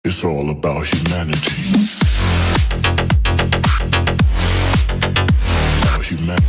It's all about humanity. About humanity.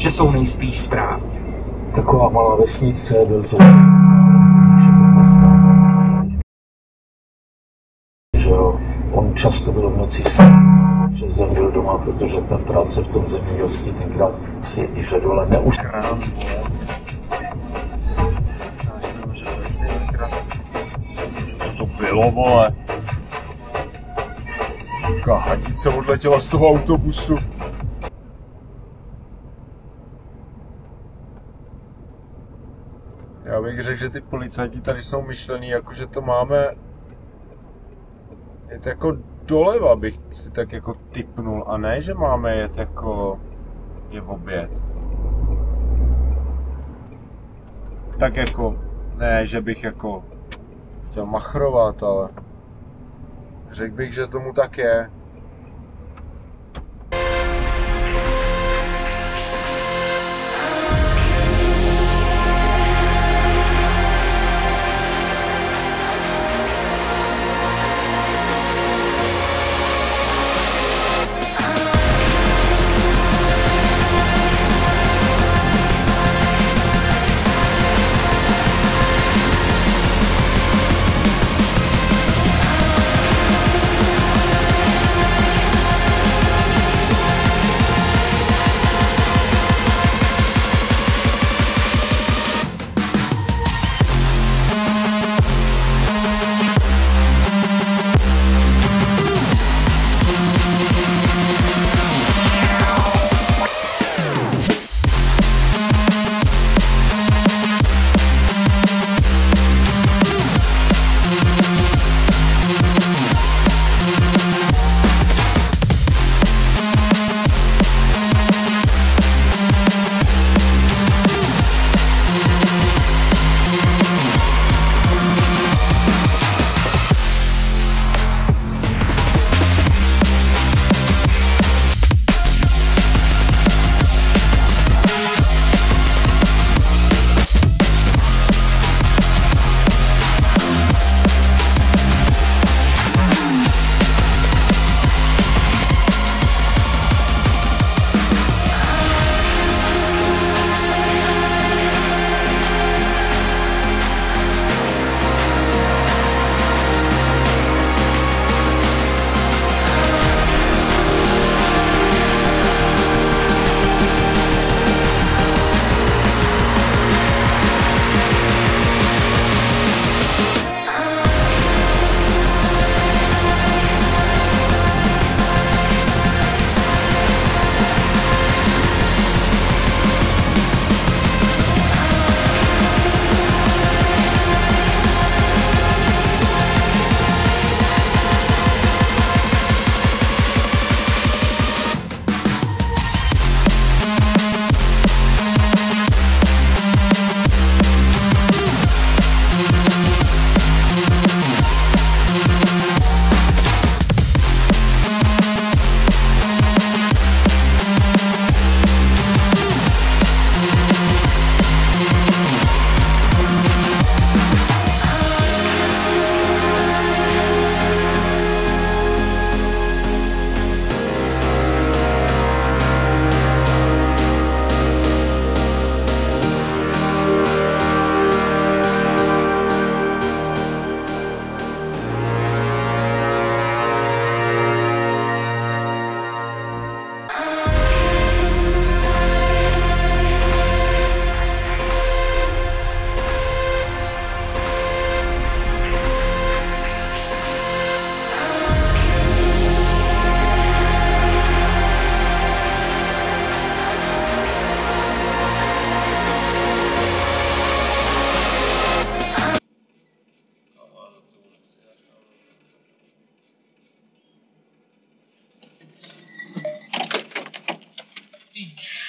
Že jsou nejspíš správně. Taková malá vesnice, byl to že jo, on často byl v noci sám, přes den byl doma, protože ta práce v tom zemědělství tenkrát si vyžadovala neustále. Co to bylo, vole? Taká hadice odletěla z toho autobusu. Já bych řekl, že ty policajti tady jsou myšlený, jako že to máme... jet jako doleva, bych si tak jako tipnul, a ne, že máme jet jako... je v oběd. Tak jako... ne, že bych jako... chtěl machrovat, ale... řekl bych, že tomu tak je. pryč.